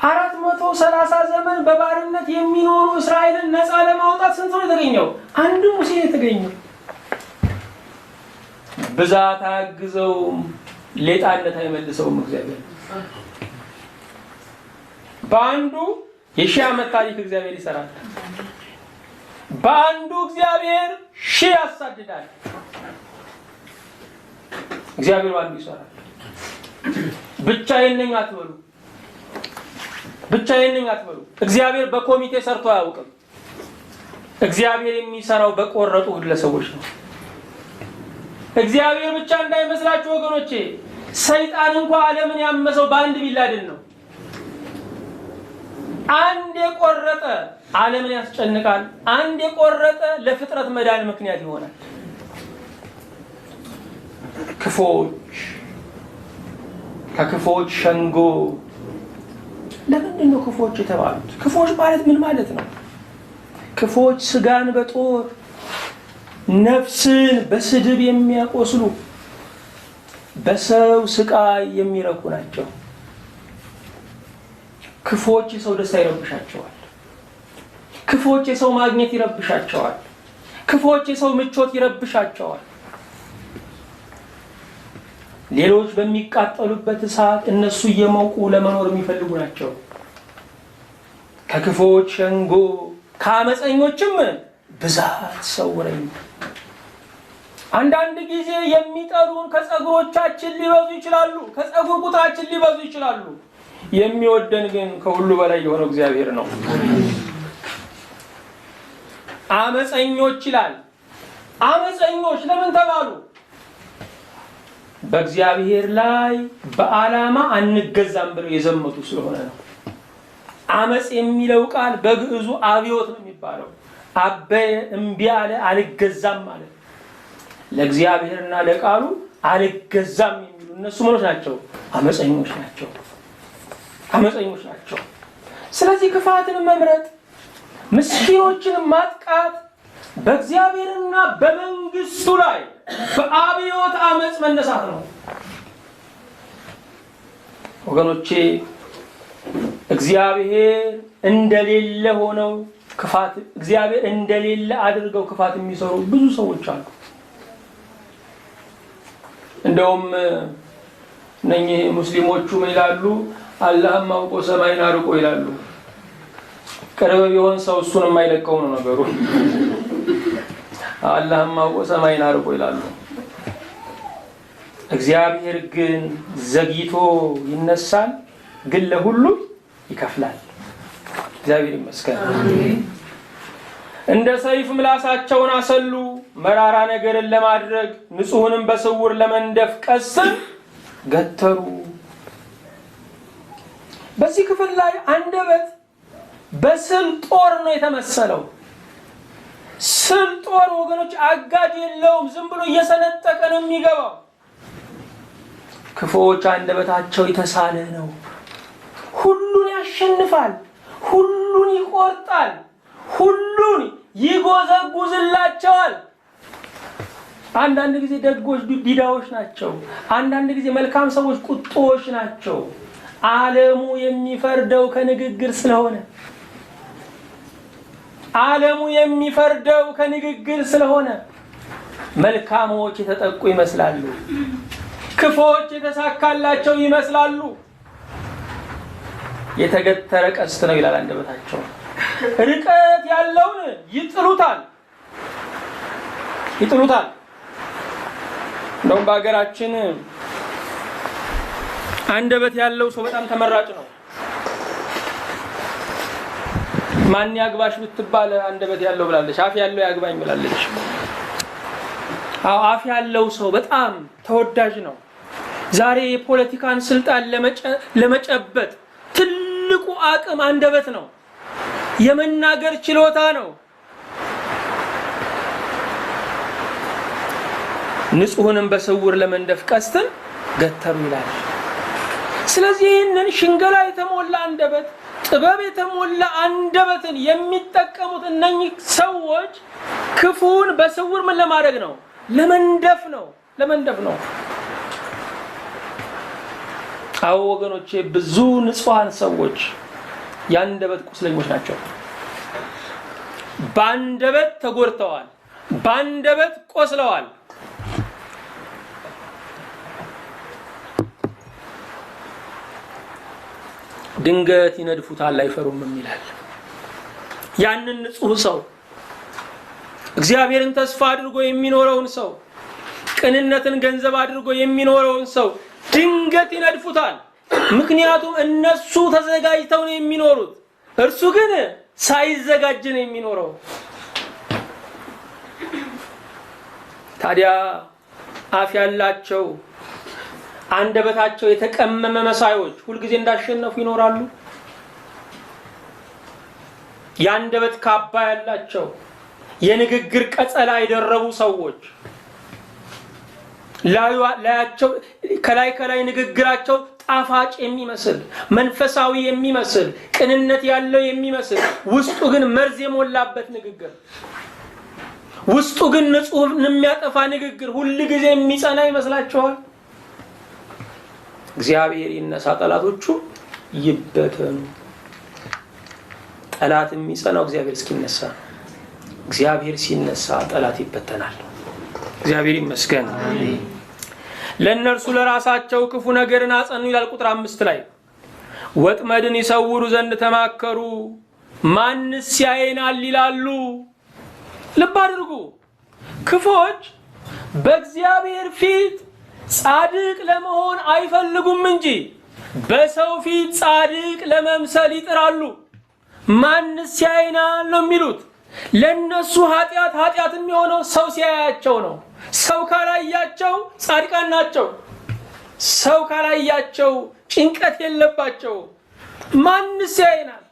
430 ዘመን በባርነት የሚኖሩ እስራኤልን ነፃ ለማውጣት ስንት ሰው የተገኘው? አንድ ሙሴ የተገኘው። ብዛት አያግዘውም፣ ሌጣነት አይመልሰውም። እግዚአብሔር በአንዱ የሺህ ዓመት ታሪክ እግዚአብሔር ይሰራል። በአንዱ እግዚአብሔር ሺህ ያሳድዳል። እግዚአብሔር በአንዱ ይሰራል። ብቻዬን ነኝ አትበሉ። እግዚአብሔር በኮሚቴ ሰርቶ አያውቅም። እግዚአብሔር የሚሰራው በቆረጡ ግለሰቦች ነው። እግዚአብሔር ብቻ እንዳይመስላችሁ ወገኖቼ፣ ሰይጣን እንኳን ዓለምን ያመሰው በአንድ ቢላድን ነው። አንድ የቆረጠ ዓለምን ያስጨንቃል። አንድ የቆረጠ ለፍጥረት መዳን ምክንያት ይሆናል። ክፎች ከክፎች ሸንጎ። ለምንድን ነው ክፎች የተባሉት? ክፎች ማለት ምን ማለት ነው? ክፎች ስጋን በጦር ነፍስን በስድብ የሚያቆስሉ በሰው ስቃይ የሚረኩ ናቸው። ክፎች የሰው ደስታ ይረብሻቸዋል። ክፎች የሰው ማግኘት ይረብሻቸዋል። ክፎች የሰው ምቾት ይረብሻቸዋል። ሌሎች በሚቃጠሉበት እሳት እነሱ እየሞቁ ለመኖር የሚፈልጉ ናቸው። ከክፎች ሸንጎ ከአመፀኞችም ብዛት ሰውረኝ። አንዳንድ ጊዜ የሚጠሉን ከጸጉሮቻችን ሊበዙ ይችላሉ፣ ከጸጉር ቁጥራችን ሊበዙ ይችላሉ። የሚወደን ግን ከሁሉ በላይ የሆነው እግዚአብሔር ነው። አመፀኞች ይላል። አመፀኞች ለምን ተባሉ? በእግዚአብሔር ላይ በዓላማ አንገዛም ብለው የዘመቱ ስለሆነ ነው። አመፅ የሚለው ቃል በግዕዙ አብዮት ነው የሚባለው። አበየ እምቢ አለ፣ አልገዛም ማለት ለእግዚአብሔርና ለቃሉ አልገዛም የሚሉ እነሱ ምኖች ናቸው? አመፀኞች ናቸው። አመፀኞች ናቸው። ስለዚህ ክፋትን መምረጥ፣ ምስኪኖችን ማጥቃት በእግዚአብሔርና በመንግስቱ ላይ በአብዮት አመፅ መነሳት ነው። ወገኖቼ እግዚአብሔር እንደሌለ ሆነው ክፋት እግዚአብሔር እንደሌለ አድርገው ክፋት የሚሰሩ ብዙ ሰዎች አሉ። እንደውም እነኚህ ሙስሊሞቹ ምን ይላሉ? አላህም አውቆ ሰማይን አርቆ ይላሉ። ቅርብ ቢሆን ሰው እሱን የማይለቀው ነው ነገሩ። አላህም አውቆ ሰማይን አርቆ ይላሉ። እግዚአብሔር ግን ዘግይቶ ይነሳል፣ ግን ለሁሉ ይከፍላል። እግዚአብሔር ይመስገን። እንደ ሰይፍ ምላሳቸውን አሰሉ፣ መራራ ነገርን ለማድረግ ንጹሕንም በስውር ለመንደፍ ቀስን ገተሩ። በዚህ ክፍል ላይ አንደበት በስል ጦር ነው የተመሰለው። ስል ጦር ወገኖች አጋጅ የለውም፣ ዝም ብሎ እየሰነጠቀ ነው የሚገባው። ክፉዎች አንደበታቸው የተሳለ ነው። ሁሉን ያሸንፋል፣ ሁሉን ይቆርጣል፣ ሁሉን ይጎዘጉዝላቸዋል። አንዳንድ ጊዜ ደጎች ዲዳዎች ናቸው። አንዳንድ ጊዜ መልካም ሰዎች ቁጦዎች ናቸው። ዓለሙ የሚፈርደው ከንግግር ስለሆነ ዓለሙ የሚፈርደው ከንግግር ስለሆነ መልካሞች የተጠቁ ይመስላሉ፣ ክፉዎች የተሳካላቸው ይመስላሉ። የተገተረ ቀስት ነው ይላል አንደበታቸው። ርቀት ያለውን ይጥሉታል። እንደውም በሀገራችን አንደበት ያለው ሰው በጣም ተመራጭ ነው። ማን ያግባሽ ብትባል አንደበት ያለው ብላለች። አፍ ያለው ያግባኝ ብላለች። አፍ ያለው ሰው በጣም ተወዳጅ ነው። ዛሬ የፖለቲካን ስልጣን ለመጨበጥ ትልቁ አቅም አንደበት ነው። የመናገር ችሎታ ነው። ንጹሕንም በስውር ለመንደፍ ቀስትን ገተሩ ይላል። ስለዚህ ይህንን ሽንገላ የተሞላ አንደበት፣ ጥበብ የተሞላ አንደበትን የሚጠቀሙት እነኚህ ሰዎች ክፉን በስውር ምን ለማድረግ ነው? ለመንደፍ ነው። አዎ ወገኖቼ፣ ብዙ ንጹሃን ሰዎች የአንደበት ቁስለኞች ናቸው። በአንደበት ተጎድተዋል፣ በአንደበት ቆስለዋል። ድንገት ይነድፉታል አይፈሩም ይላል። ያንን ንጹህ ሰው እግዚአብሔርን ተስፋ አድርጎ የሚኖረውን ሰው ቅንነትን ገንዘብ አድርጎ የሚኖረውን ሰው ድንገት ይነድፉታል። ምክንያቱም እነሱ ተዘጋጅተው ነው የሚኖሩት፣ እርሱ ግን ሳይዘጋጅ ነው የሚኖረው። ታዲያ አፍ ያላቸው አንደበታቸው የተቀመመ መሳዮች ሁልጊዜ እንዳሸነፉ ይኖራሉ። የአንደበት ካባ ያላቸው የንግግር ቀጸላ የደረቡ ሰዎች ላያቸው ከላይ ንግግራቸው ጣፋጭ የሚመስል መንፈሳዊ የሚመስል ቅንነት ያለው የሚመስል ውስጡ ግን መርዝ የሞላበት ንግግር፣ ውስጡ ግን ንጹህ የሚያጠፋ ንግግር ሁልጊዜ የሚጸና ይመስላችኋል? እግዚአብሔር ይነሳ፣ ጠላቶቹ ይበተኑ። ጠላት የሚጸናው እግዚአብሔር እስኪነሳ ነው። እግዚአብሔር ሲነሳ ጠላት ይበተናል። እግዚአብሔር ይመስገን። ለእነርሱ ለራሳቸው ክፉ ነገርን አጸኑ ይላል ቁጥር 5 ላይ። ወጥመድን ይሰውሩ ዘንድ ተማከሩ፣ ማንስ ያየናል ይላሉ። ልብ አድርጉ። ክፎች በእግዚአብሔር ፊት ጻድቅ ለመሆን አይፈልጉም እንጂ በሰው ፊት ጻድቅ ለመምሰል ይጥራሉ። ማንስ ያየናል ነው የሚሉት። ለነሱ ኃጢአት የሚሆነው ሰው ሲያያቸው ነው። ሰው ካላያቸው ጻድቃን ናቸው። ሰው ካላያቸው ጭንቀት የለባቸው። ማንስ ያየናል?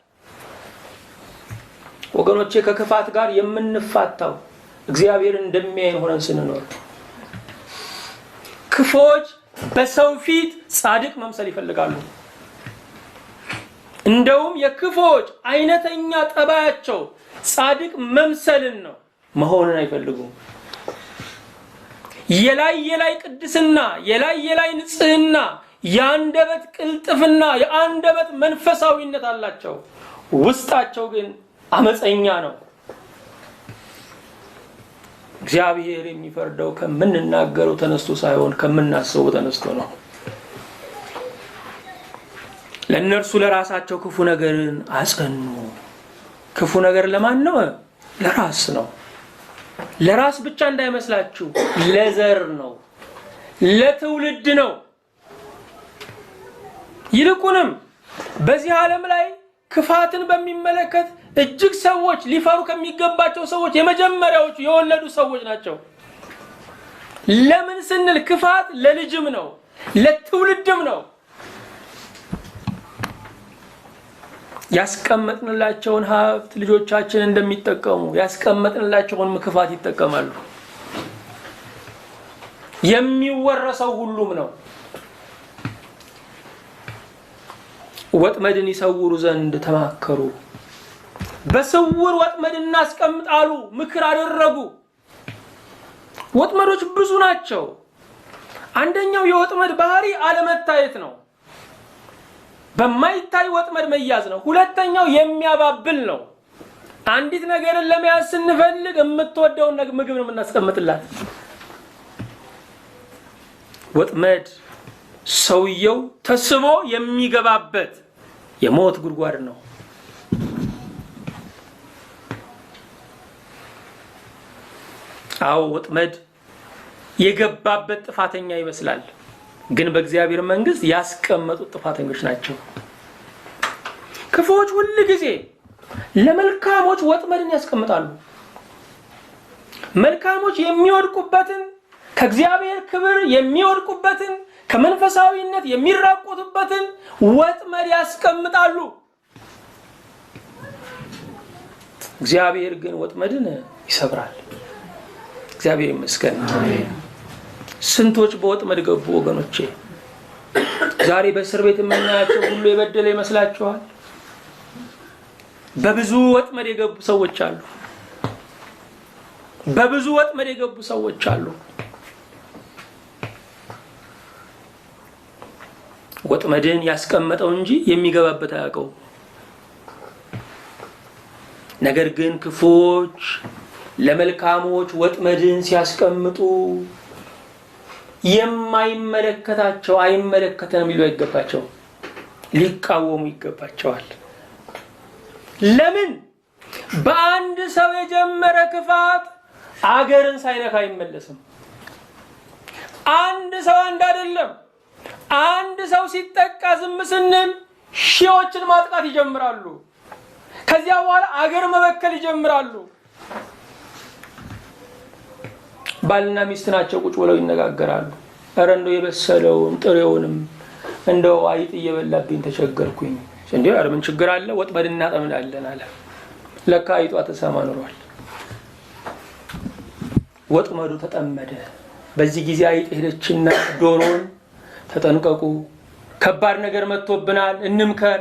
ወገኖቼ ከክፋት ጋር የምንፋታው እግዚአብሔር እንደሚያየን ሆነን ስንኖር። ክፎች በሰው ፊት ጻድቅ መምሰል ይፈልጋሉ። እንደውም የክፎች አይነተኛ ጠባያቸው ጻድቅ መምሰልን ነው፣ መሆንን አይፈልጉም። የላይ ቅድስና፣ የላይ ንጽህና፣ የአንደበት ቅልጥፍና፣ የአንደበት መንፈሳዊነት አላቸው። ውስጣቸው ግን አመፀኛ ነው። እግዚአብሔር የሚፈርደው ከምንናገረው ተነስቶ ሳይሆን ከምናስበው ተነስቶ ነው። ለእነርሱ ለራሳቸው ክፉ ነገርን አጸኑ። ክፉ ነገር ለማን ነው? ለራስ ነው። ለራስ ብቻ እንዳይመስላችሁ፣ ለዘር ነው፣ ለትውልድ ነው። ይልቁንም በዚህ ዓለም ላይ ክፋትን በሚመለከት እጅግ ሰዎች ሊፈሩ ከሚገባቸው ሰዎች የመጀመሪያዎቹ የወለዱ ሰዎች ናቸው። ለምን ስንል ክፋት ለልጅም ነው፣ ለትውልድም ነው። ያስቀመጥንላቸውን ሀብት ልጆቻችን እንደሚጠቀሙ ያስቀመጥንላቸውን ክፋት ይጠቀማሉ። የሚወረሰው ሁሉም ነው። ወጥመድን ይሰውሩ ዘንድ ተማከሩ። በስውር ወጥመድ እናስቀምጣሉ፣ ምክር አደረጉ። ወጥመዶች ብዙ ናቸው። አንደኛው የወጥመድ ባህሪ አለመታየት ነው። በማይታይ ወጥመድ መያዝ ነው። ሁለተኛው የሚያባብል ነው። አንዲት ነገርን ለመያዝ ስንፈልግ የምትወደውን ምግብ ነው የምናስቀምጥላት። ወጥመድ ሰውየው ተስቦ የሚገባበት የሞት ጉድጓድ ነው። አዎ ወጥመድ የገባበት ጥፋተኛ ይመስላል፣ ግን በእግዚአብሔር መንግስት ያስቀመጡት ጥፋተኞች ናቸው። ክፉዎች ሁሉ ጊዜ ለመልካሞች ወጥመድን ያስቀምጣሉ። መልካሞች የሚወድቁበትን፣ ከእግዚአብሔር ክብር የሚወድቁበትን፣ ከመንፈሳዊነት የሚራቆቱበትን ወጥመድ ያስቀምጣሉ። እግዚአብሔር ግን ወጥመድን ይሰብራል። እግዚአብሔር ይመስገን። ስንቶች በወጥመድ ገቡ ወገኖቼ። ዛሬ በእስር ቤት የምናያቸው ሁሉ የበደለ ይመስላችኋል? በብዙ ወጥመድ የገቡ ሰዎች አሉ። በብዙ ወጥመድ የገቡ ሰዎች አሉ። ወጥመድን ያስቀመጠው እንጂ የሚገባበት አያውቀው። ነገር ግን ክፉዎች ለመልካሞች ወጥመድን ሲያስቀምጡ የማይመለከታቸው አይመለከተንም ሊሉ አይገባቸው፣ ሊቃወሙ ይገባቸዋል። ለምን? በአንድ ሰው የጀመረ ክፋት አገርን ሳይነካ አይመለስም። አንድ ሰው አንድ አይደለም። አንድ ሰው ሲጠቃ ዝም ስንል ሺዎችን ማጥቃት ይጀምራሉ። ከዚያ በኋላ አገር መበከል ይጀምራሉ። ባልና ሚስት ናቸው። ቁጭ ብለው ይነጋገራሉ። ኧረ እንደው የበሰለውን ጥሬውንም እንደው አይጥ እየበላብኝ ተቸገርኩኝ። እንዴ ኧረ ምን ችግር አለ? ወጥመድ እናጠምዳለን አለ። ለካ አይጧ ተሰማ ኖሯል። ወጥመዱ ተጠመደ። በዚህ ጊዜ አይጥ ሄደችና ዶሮን ተጠንቀቁ፣ ከባድ ነገር መጥቶብናል፣ እንምከር።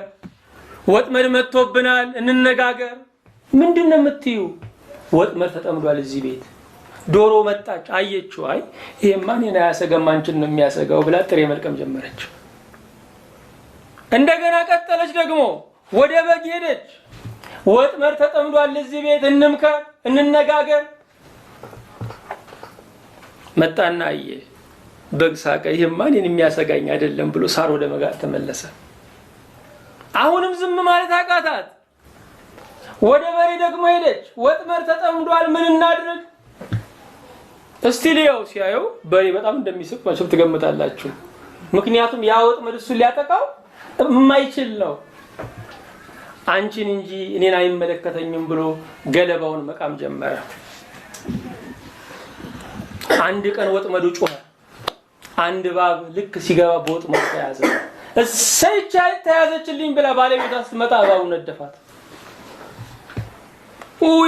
ወጥመድ መጥቶብናል፣ እንነጋገር። ምንድነው የምትዩ? ወጥመድ ተጠምዷል እዚህ ቤት። ዶሮ መጣች፣ አየችው። አይ ይሄማ እኔን አያሰጋም አንቺን ነው የሚያሰጋው ብላ ጥሬ መልቀም ጀመረች። እንደገና ቀጠለች። ደግሞ ወደ በግ ሄደች። ወጥመድ ተጠምዷል እዚህ ቤት፣ እንምከር፣ እንነጋገር። መጣና አየ። በግ ሳቀ። ይሄማ እኔን የሚያሰጋኝ አይደለም ብሎ ሳር ወደ መጋጥ ተመለሰ። አሁንም ዝም ማለት አቃታት። ወደ በሬ ደግሞ ሄደች። ወጥመድ ተጠምዷል፣ ምን እናድርግ? እስቲ ልየው። ሲያየው በሬ በጣም እንደሚስቅ መቼም ትገምታላችሁ። ምክንያቱም ያ ወጥመድ እሱን ሊያጠቃው የማይችል ነው። አንቺን እንጂ እኔን አይመለከተኝም ብሎ ገለባውን መቃም ጀመረ። አንድ ቀን ወጥመዱ ጮኸ። አንድ እባብ ልክ ሲገባ በወጥመዱ ተያዘ። እሰይ ተያዘችልኝ ብላ ባለቤቷ ስትመጣ እባቡ ነደፋት።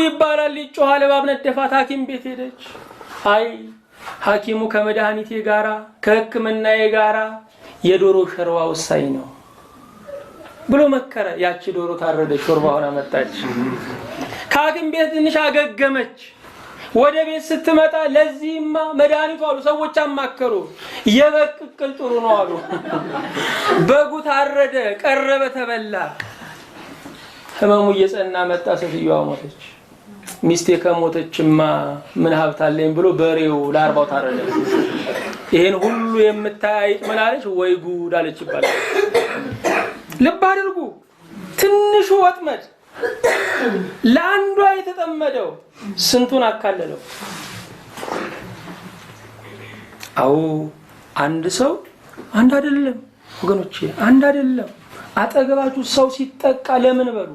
ይባላል ይጮሃል፣ እባብ ነደፋት። ሐኪም ቤት ሄደች። አይ ሐኪሙ ከመድኃኒቴ ጋራ ከሕክምናዬ ጋራ የዶሮ ሾርባ ወሳኝ ነው ብሎ መከረ። ያቺ ዶሮ ታረደች፣ ሾርባ ሆና መጣች። ከሐኪም ቤት ትንሽ አገገመች። ወደ ቤት ስትመጣ ለዚህማ መድኃኒቱ አሉ ሰዎች አማከሩ። የበግ ቅቅል ጥሩ ነው አሉ። በጉ ታረደ፣ ቀረበ፣ ተበላ። ህመሙ እየጸና መጣ። ሴትዮዋ ሞተች። ሚስቴ ከሞተችማ ምን ሀብት አለኝ ብሎ በሬው ለ40 ታረደ። ይሄን ሁሉ የምታይ ምን አለች? ወይ ጉድ አለች ይባላል። ልብ አድርጉ። ትንሹ ወጥመድ ለአንዷ የተጠመደው ስንቱን አካለለው። አዎ አንድ ሰው አንድ አይደለም ወገኖቼ፣ አንድ አይደለም። አጠገባችሁ ሰው ሲጠቃ ለምን በሉ፣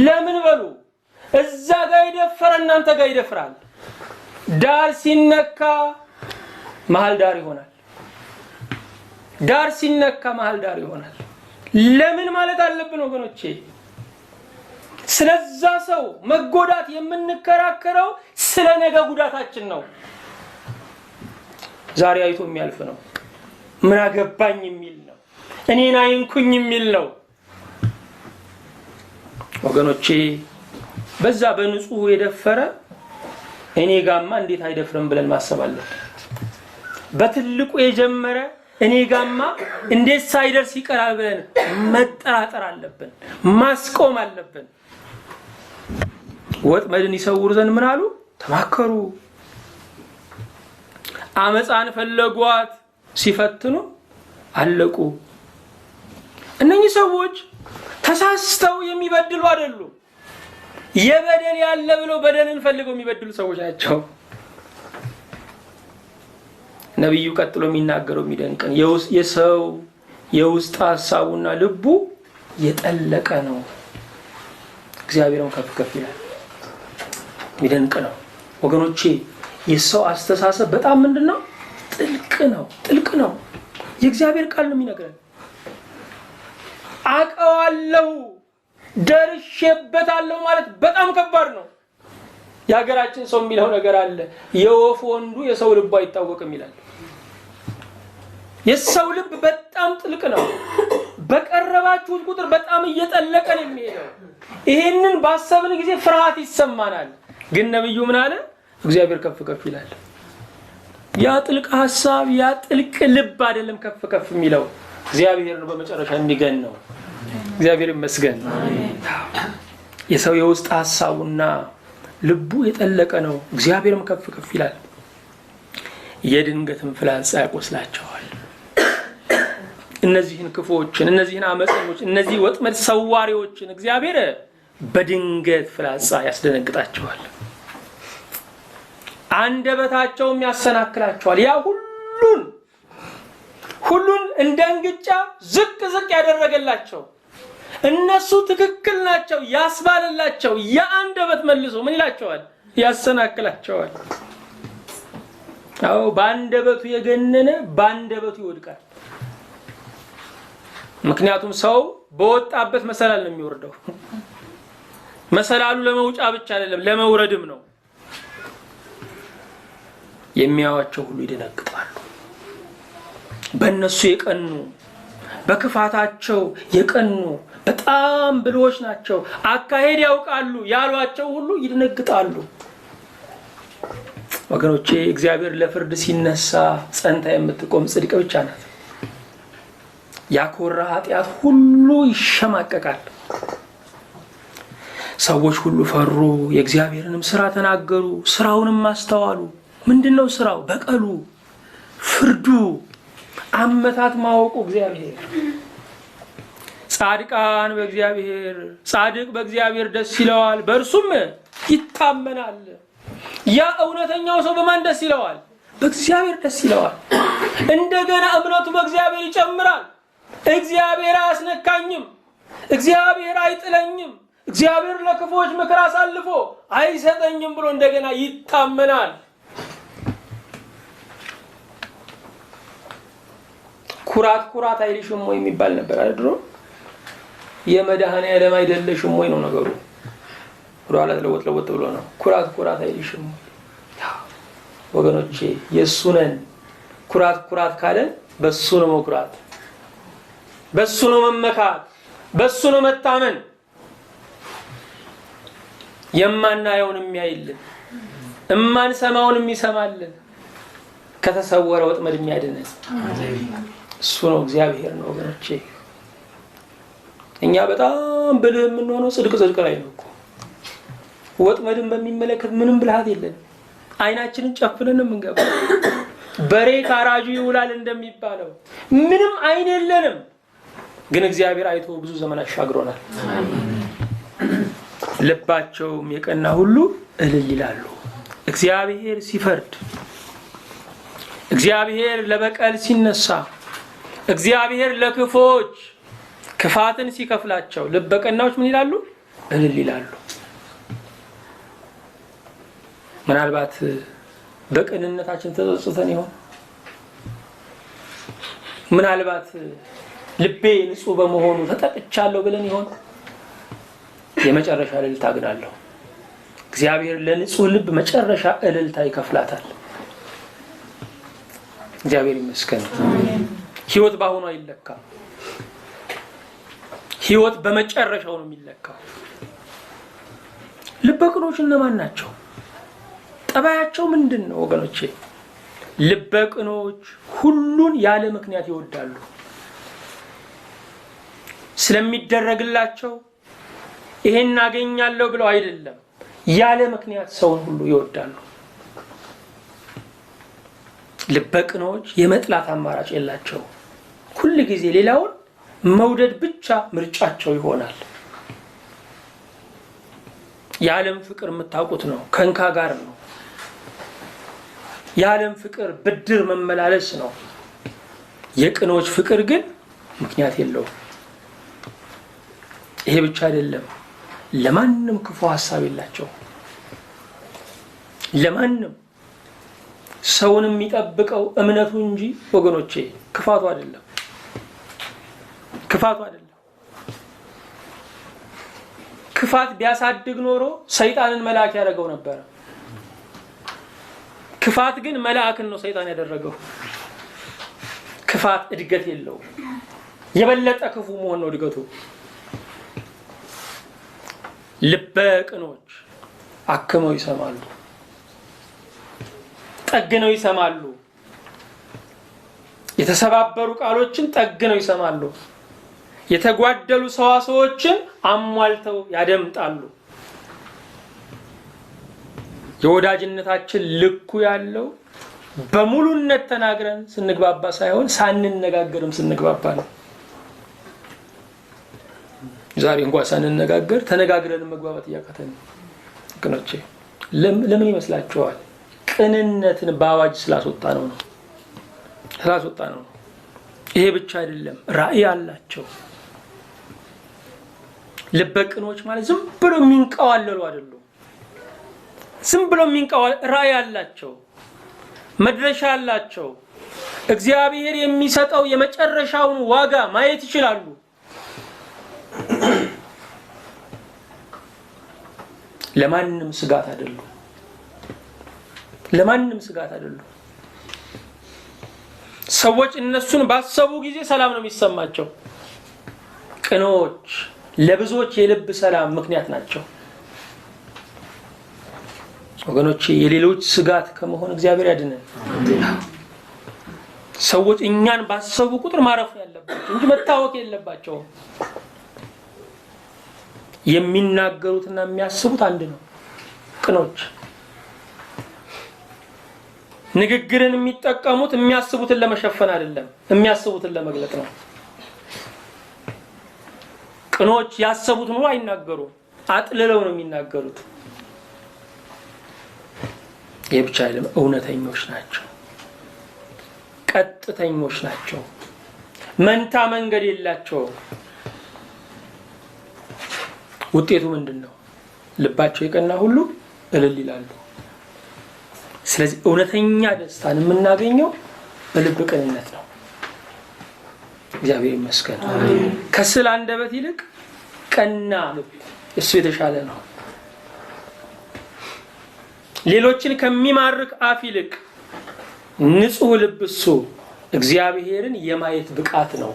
ለምን በሉ። እዛ ጋር ይደፈረ እናንተ ጋር ይደፍራል። ዳር ሲነካ መሃል ዳር ይሆናል። ዳር ሲነካ መሃል ዳር ይሆናል። ለምን ማለት አለብን ወገኖቼ። ስለዛ ሰው መጎዳት የምንከራከረው ስለ ነገ ጉዳታችን ነው። ዛሬ አይቶ የሚያልፍ ነው። ምን አገባኝ የሚል ነው። እኔን አይንኩኝ የሚል ነው። ወገኖቼ በዛ በንጹህ የደፈረ እኔ ጋማ እንዴት አይደፍርም ብለን ማሰብ አለብን። በትልቁ የጀመረ እኔ ጋማ እንዴት ሳይደርስ ይቀራል ብለን መጠራጠር አለብን፣ ማስቆም አለብን። ወጥመድን ይሰውሩ ዘንድ ምን አሉ? ተማከሩ። አመፃን ፈለጓት፣ ሲፈትኑ አለቁ። እነኚህ ሰዎች ተሳስተው የሚበድሉ አይደሉም። የበደል ያለ ብለው በደልን ፈልገው የሚበድሉ ሰዎች ናቸው። ነብዩ ቀጥሎ የሚናገረው የሚደንቀን የሰው የውስጥ ሐሳቡና ልቡ የጠለቀ ነው፣ እግዚአብሔርም ከፍ ከፍ ይላል። የሚደንቅ ነው ወገኖቼ። የሰው አስተሳሰብ በጣም ምንድነው? ጥልቅ ነው፣ ጥልቅ ነው። የእግዚአብሔር ቃል ነው የሚነግረን። አቀዋለሁ ደርሼበታለሁ ማለት በጣም ከባድ ነው። የሀገራችን ሰው የሚለው ነገር አለ፣ የወፍ ወንዱ የሰው ልቡ አይታወቅም ይላል። የሰው ልብ በጣም ጥልቅ ነው። በቀረባችሁት ቁጥር በጣም እየጠለቀ ነው የሚሄደው። ይሄንን ባሰብን ጊዜ ፍርሃት ይሰማናል። ግን ነብዩ ምን አለ? እግዚአብሔር ከፍ ከፍ ይላል። ያ ጥልቅ ሐሳብ ያ ጥልቅ ልብ አይደለም ከፍ ከፍ የሚለው እግዚአብሔር ነው በመጨረሻ የሚገን ነው። እግዚአብሔር ይመስገን። የሰው የውስጥ ሐሳቡና ልቡ የጠለቀ ነው፣ እግዚአብሔርም ከፍ ከፍ ይላል። የድንገትም ፍላጻ ያቆስላቸዋል። እነዚህን ክፉዎችን፣ እነዚህን አመፀኞች፣ እነዚህ ወጥመድ ሰዋሪዎችን እግዚአብሔር በድንገት ፍላጻ ያስደነግጣቸዋል። አንደበታቸውም ያሰናክላቸዋል። ያ ሁሉን እንደ እንግጫ ዝቅ ዝቅ ያደረገላቸው እነሱ ትክክል ናቸው ያስባለላቸው የአንደበት መልሶ ምን ይላቸዋል? ያሰናክላቸዋል። አዎ በአንደበቱ የገነነ በአንደበቱ ይወድቃል። ምክንያቱም ሰው በወጣበት መሰላል ነው የሚወርደው። መሰላሉ ለመውጫ ብቻ አይደለም ለመውረድም ነው። የሚያዋቸው ሁሉ ይደነግጣሉ። በእነሱ የቀኑ በክፋታቸው የቀኑ በጣም ብልሆች ናቸው፣ አካሄድ ያውቃሉ ያሏቸው ሁሉ ይደነግጣሉ። ወገኖቼ እግዚአብሔር ለፍርድ ሲነሳ ጸንታ የምትቆም ጽድቅ ብቻ ናት። ያኮራ ኃጢአት ሁሉ ይሸማቀቃል። ሰዎች ሁሉ ፈሩ፣ የእግዚአብሔርንም ስራ ተናገሩ፣ ስራውንም አስተዋሉ። ምንድነው ስራው? በቀሉ፣ ፍርዱ፣ አመታት ማወቁ እግዚአብሔር። ጻድቃን በእግዚአብሔር ጻድቅ በእግዚአብሔር ደስ ይለዋል፣ በእርሱም ይታመናል። ያ እውነተኛው ሰው በማን ደስ ይለዋል? በእግዚአብሔር ደስ ይለዋል። እንደገና እምነቱ በእግዚአብሔር ይጨምራል። እግዚአብሔር አያስነካኝም፣ እግዚአብሔር አይጥለኝም፣ እግዚአብሔር ለክፎች ምክር አሳልፎ አይሰጠኝም ብሎ እንደገና ይታመናል። ኩራት ኩራት አይልሽም ወይ የሚባል ነበር አይደል? የመድኃኔዓለም አይደለሽም ወይ ነው ነገሩ። ወደኋላ ለወጥ ብሎ ነው። ኩራት ኩራት አይልሽም ወገኖቼ፣ የእሱ ነን። ኩራት ኩራት ካለን በሱ ነው መኩራት፣ በሱ ነው መመካት፣ በሱ ነው መታመን። የማናየውን የሚያይልን፣ እማንሰማውን የሚሰማልን፣ ከተሰወረ ወጥመድ የሚያድነን እሱ ነው፣ እግዚአብሔር ነው ወገኖቼ። እኛ በጣም ብልህ የምንሆነው ጽድቅ ላይ ነው እኮ። ወጥመድን በሚመለከት ምንም ብልሃት የለንም። አይናችንን ጨፍነን የምንገባው በሬ ካራጁ ይውላል እንደሚባለው ምንም አይን የለንም። ግን እግዚአብሔር አይቶ ብዙ ዘመን አሻግሮናል። ልባቸውም የቀና ሁሉ እልል ይላሉ። እግዚአብሔር ሲፈርድ፣ እግዚአብሔር ለበቀል ሲነሳ፣ እግዚአብሔር ለክፎች ክፋትን ሲከፍላቸው ልበቀናዎች ምን ይላሉ? እልል ይላሉ። ምናልባት በቅንነታችን ተጸጽተን ይሆን? ምናልባት ልቤ ንጹህ በመሆኑ ተጠቅቻለሁ ብለን ይሆን? የመጨረሻ እልልታ ግን አለው። እግዚአብሔር ለንጹህ ልብ መጨረሻ እልልታ ይከፍላታል። እግዚአብሔር ይመስገን። ህይወት ባሁኑ አይለካም። ህይወት በመጨረሻው ነው የሚለካው። ልበቅኖች እነማን ናቸው? ጠባያቸው ምንድን ነው ወገኖቼ? ልበቅኖች ሁሉን ያለ ምክንያት ይወዳሉ። ስለሚደረግላቸው ይሄን አገኛለሁ ብለው አይደለም፣ ያለ ምክንያት ሰውን ሁሉ ይወዳሉ። ልበቅኖች የመጥላት አማራጭ የላቸው። ሁሉ ጊዜ ሌላውን መውደድ ብቻ ምርጫቸው ይሆናል። የዓለም ፍቅር የምታውቁት ነው፣ ከንካ ጋር ነው። የዓለም ፍቅር ብድር መመላለስ ነው። የቅኖች ፍቅር ግን ምክንያት የለውም። ይሄ ብቻ አይደለም፣ ለማንም ክፉ ሐሳብ የላቸው። ለማንም ሰውን የሚጠብቀው እምነቱ እንጂ ወገኖቼ ክፋቱ አይደለም። ክፋቱ አይደለም። ክፋት ቢያሳድግ ኖሮ ሰይጣንን መልአክ ያደረገው ነበር። ክፋት ግን መልአክን ነው ሰይጣን ያደረገው። ክፋት እድገት የለውም። የበለጠ ክፉ መሆን ነው እድገቱ። ልበቅኖች አክመው ይሰማሉ፣ ጠግነው ይሰማሉ። የተሰባበሩ ቃሎችን ጠግነው ይሰማሉ። የተጓደሉ ሰዋሰዎችን አሟልተው ያደምጣሉ። የወዳጅነታችን ልኩ ያለው በሙሉነት ተናግረን ስንግባባ ሳይሆን ሳንነጋገርም ስንግባባ ነው። ዛሬ እንኳን ሳንነጋገር ተነጋግረን መግባባት እያቃተን ቅኖቼ ለምን ይመስላችኋል? ቅንነትን በአዋጅ ስላስወጣ ነው። ይሄ ብቻ አይደለም፣ ራእይ አላቸው። ልበቅኖች ማለት ዝም ብሎ የሚንቀዋለሉ አይደሉም። ዝም ብለው የሚንቀው ራእይ አላቸው፣ መድረሻ አላቸው። እግዚአብሔር የሚሰጠው የመጨረሻውን ዋጋ ማየት ይችላሉ። ለማንም ስጋት አይደሉም። ለማንም ስጋት አይደሉም። ሰዎች እነሱን ባሰቡ ጊዜ ሰላም ነው የሚሰማቸው። ቅኖች ለብዙዎች የልብ ሰላም ምክንያት ናቸው። ወገኖቼ የሌሎች ስጋት ከመሆን እግዚአብሔር ያድነን። ሰዎች እኛን ባሰቡ ቁጥር ማረፍ ያለባቸው እንጂ መታወክ የለባቸውም። የሚናገሩትና የሚያስቡት አንድ ነው። ቅኖች ንግግርን የሚጠቀሙት የሚያስቡትን ለመሸፈን አይደለም፣ የሚያስቡትን ለመግለጥ ነው። ቅኖች ያሰቡትን ሁሉ አይናገሩም፣ አጥልለው ነው የሚናገሩት። ይህ ብቻ አይደለም፣ እውነተኞች ናቸው፣ ቀጥተኞች ናቸው፣ መንታ መንገድ የላቸውም። ውጤቱ ምንድነው? ልባቸው የቀና ሁሉ እልል ይላሉ። ስለዚህ እውነተኛ ደስታን የምናገኘው በልብ ቅንነት ነው። እግዚአብሔር ይመስገን። ከስል አንደበት ይልቅ ቀና ልብ እሱ የተሻለ ነው። ሌሎችን ከሚማርክ አፍ ይልቅ ንጹህ ልብ እሱ እግዚአብሔርን የማየት ብቃት ነው።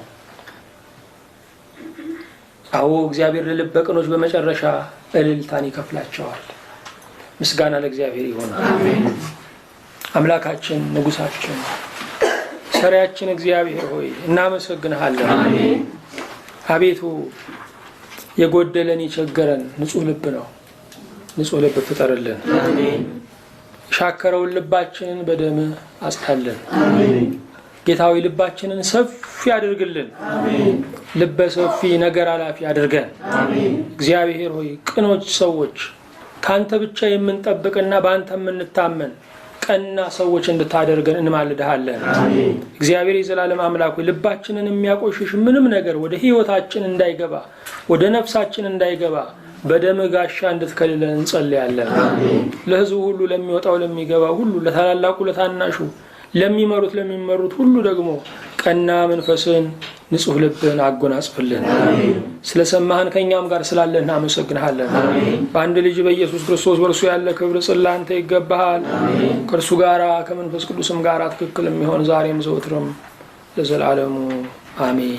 አዎ እግዚአብሔር ለልበ ቅኖች በመጨረሻ እልልታን ይከፍላቸዋል። ምስጋና ለእግዚአብሔር ይሁን። አሜን። አምላካችን ንጉሳችን ሰሪያችን እግዚአብሔር ሆይ እናመሰግንሃለን። አሜን። አቤቱ የጎደለን የቸገረን ንጹህ ልብ ነው። ንጹህ ልብ ፍጠርልን። አሜን። ሻከረውን ልባችንን በደም አጽዳልን። አሜን። ጌታዊ ልባችንን ሰፊ አድርግልን። አሜን። ልበ ሰፊ ነገር አላፊ አድርገን። አሜን። እግዚአብሔር ሆይ ቅኖች ሰዎች ካንተ ብቻ የምንጠብቅና በአንተ የምንታመን ቀና ሰዎች እንድታደርገን እንማልድሃለን። አሜን። እግዚአብሔር የዘላለም አምላክ ሆይ ልባችንን የሚያቆሽሽ ምንም ነገር ወደ ሕይወታችን እንዳይገባ ወደ ነፍሳችን እንዳይገባ በደም ጋሻ እንድትከልለን እንጸልያለን። አሜን። ለሕዝቡ ሁሉ ለሚወጣው ለሚገባ ሁሉ ለታላላቁ ለታናሹ ለሚመሩት ለሚመሩት ሁሉ ደግሞ ቀና መንፈስን ንጹህ ልብን አጎናጽፍልን። አሜን። ስለሰማህን ከኛም ጋር ስላለህ እናመሰግንሃለን። አሜን። በአንድ ልጅ በኢየሱስ ክርስቶስ በእርሱ ያለ ክብር ጽላንተ ይገባሃል። አሜን። ከእርሱ ጋራ ከመንፈስ ቅዱስም ጋራ ትክክል የሚሆን ዛሬም ዘወትርም ለዘላለሙ አሜን።